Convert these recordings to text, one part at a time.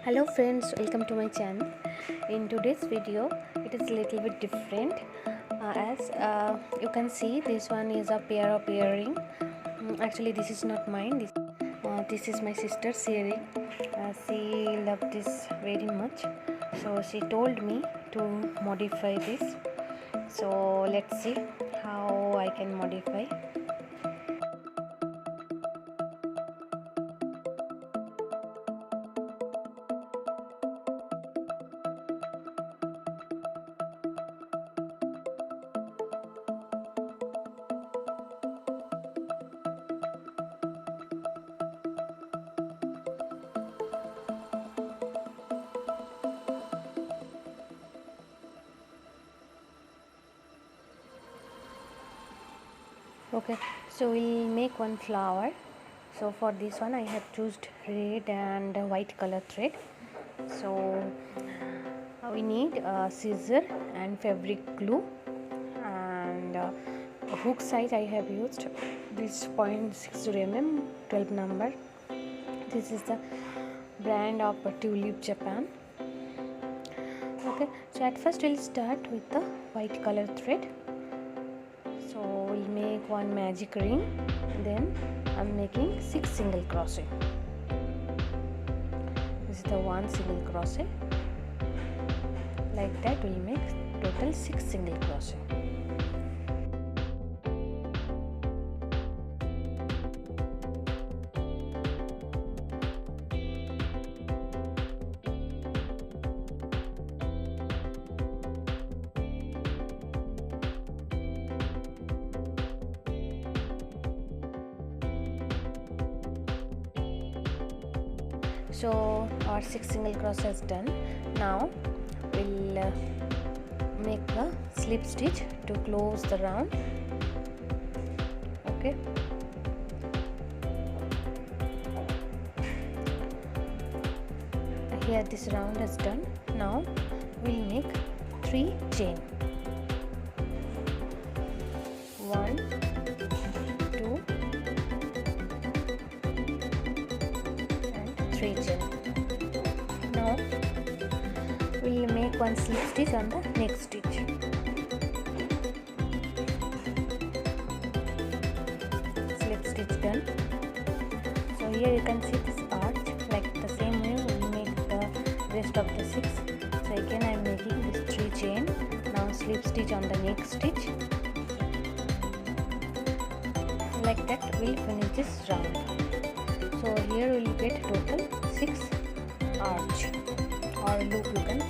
Hello friends, welcome to my channel. In today's video it is a little bit different, as you can see this one is a pair of earring. Actually this is not mine, this is my sister's earring. She loved this very much, so she told me to modify this. So let's see how I can modify. Okay, so we'll make one flower. So for this one I have chosen red and white color thread. So we need a scissor and fabric glue, and hook size I have used this 0.60 mm 12 number. This is the brand of Tulip Japan. Okay, so at first we'll start with the white color thread. So we'll make one magic ring, then I'm making 6 single crochet. This is the one single crochet. Like that we'll make total 6 single crochet. So our 6 single crochet is done. Now we'll make a slip stitch to close the round. Okay, here this round is done. Now we'll make 3 chain. 1, 2, 3 chain. Now we will make one slip stitch on the next stitch. Slip stitch done. So here you can see this arch. Like the same way we will make the rest of the 6. So again I am making this 3 chain. Now slip stitch on the next stitch. Like that we will finish this round. So here we will get total 6 arch or loop, you can see.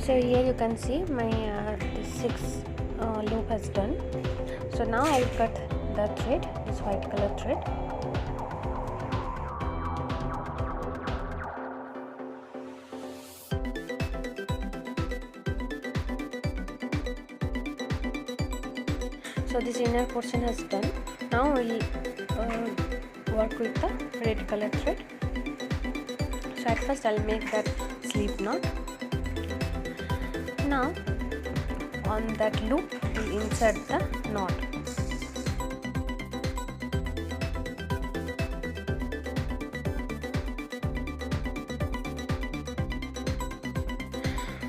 So here you can see my 6 loop has done. So now I will cut the thread, this white color thread. So this inner portion has done. Now we will work with the red color thread. So at first I'll make that slip knot. Now on that loop we insert the knot.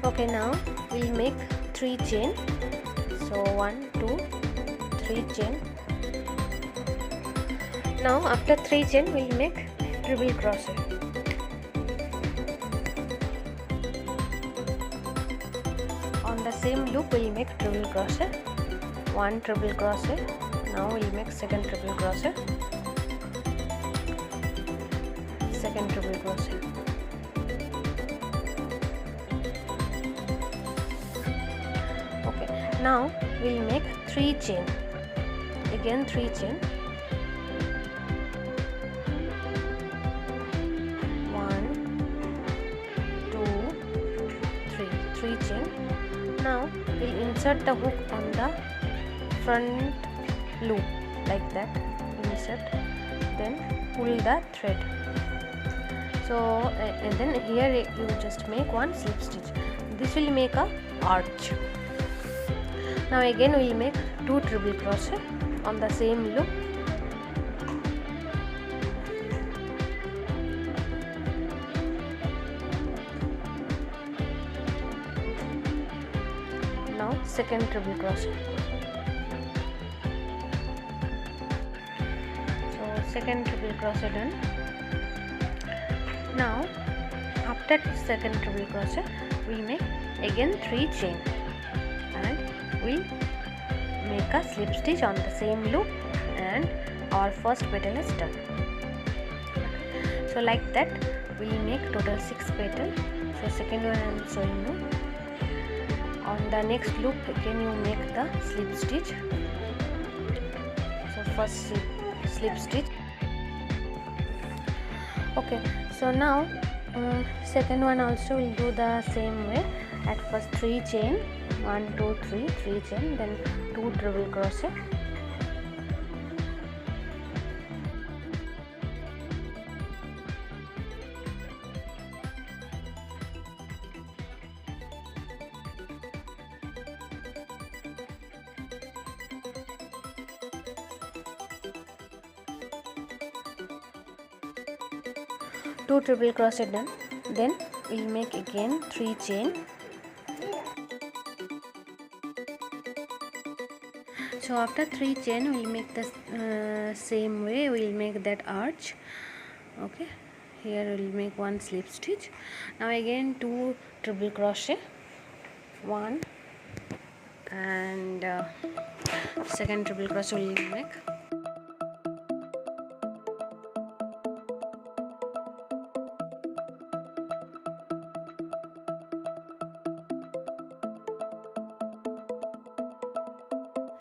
Okay, now we'll make 3 chain. So 1 2 3 chain. Now after 3 chain we'll make treble crochet. On the same loop we'll make treble crochet. 1 treble crochet. Now we'll make second treble crochet. Second treble crochet. Okay, now we'll make 3 chain. Again 3 chain. 3 chain. Now we'll insert the hook on the front loop like that. Insert, then pull the thread. So and then here you just make one slip stitch. This will make a arch. Now again we'll make 2 treble crochet on the same loop. Now second treble crochet. So second treble crochet done. Now after second treble crochet we make again 3 chain and we make a slip stitch on the same loop and our first petal is done. So like that we will make total 6 petals. So second one I am showing you. On the next loop again you make the slip stitch. So first slip stitch. Okay, so now second one also will do the same way. At first 3 chain, 1 2 3 3 chain, then 2 treble crochet. Two treble crochet done. Then we'll make again 3 chain. So after 3 chain we'll make the same way. We'll make that arch. Okay, here we'll make one slip stitch. Now again 2 treble crochet, 1 and second treble crochet we'll make.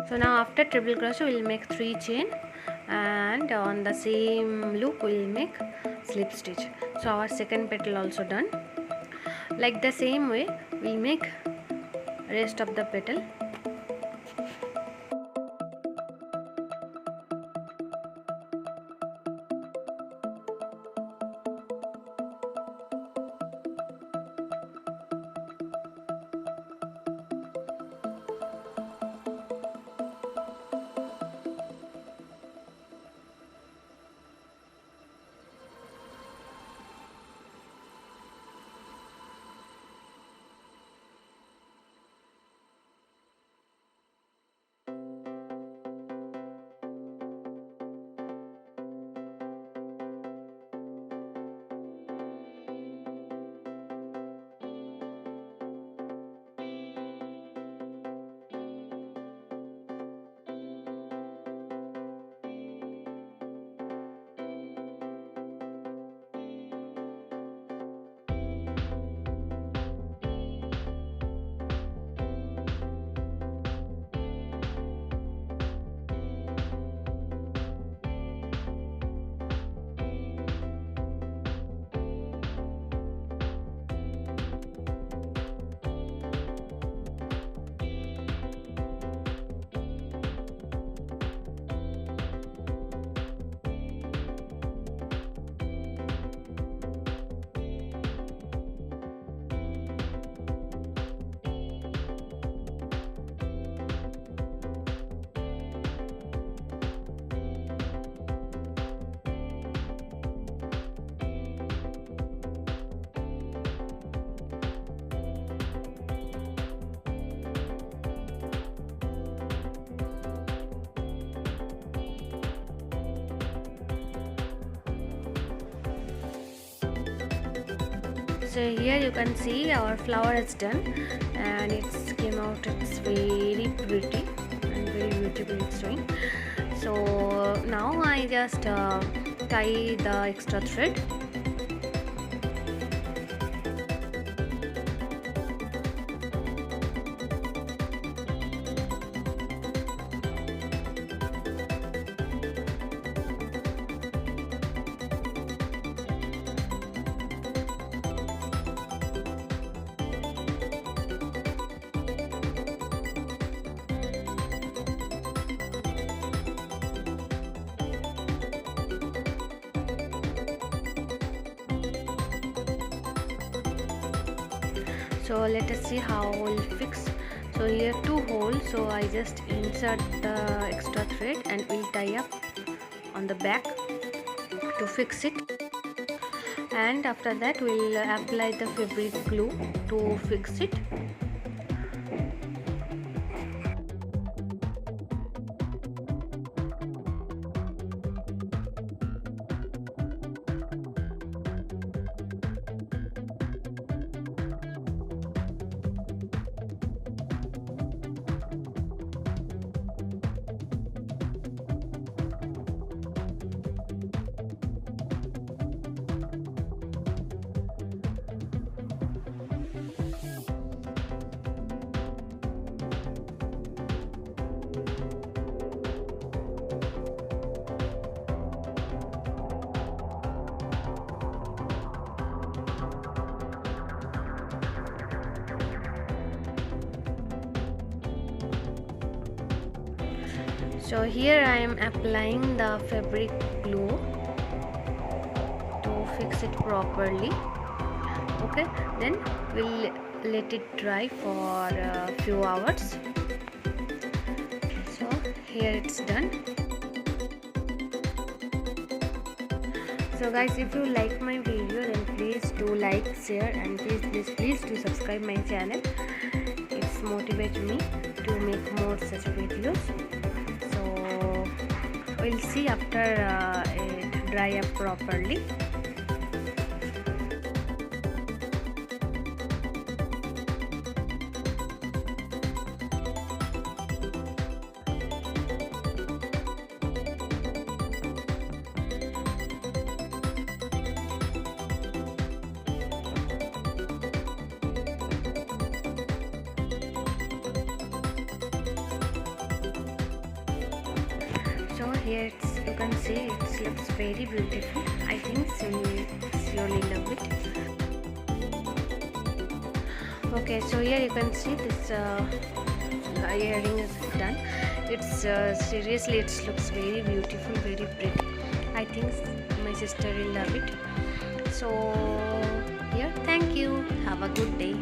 So now after treble crochet we'll make 3 chain and on the same loop we'll make slip stitch. So our second petal also done. Like the same way we'll make rest of the petal. So here you can see our flower is done, and it's came out. It's very pretty and very beautiful it's doing. So now I just tie the extra thread. So let us see how we'll fix. So here 2 holes, so I just insert the extra thread and we'll tie up on the back to fix it, and after that we'll apply the fabric glue to fix it. So here I am applying the fabric glue to fix it properly. Okay, then we'll let it dry for a few hours. So here it's done. So guys, if you like my video, then please do like, share, and please do subscribe my channel. It's motivates me to make more such videos. We'll see after it dry up properly. So here you can see it looks very beautiful. I think you surely love it. Okay, so here you can see this earring is done. It's seriously it looks very beautiful, very pretty. I think my sister will love it. So here, thank you. Have a good day.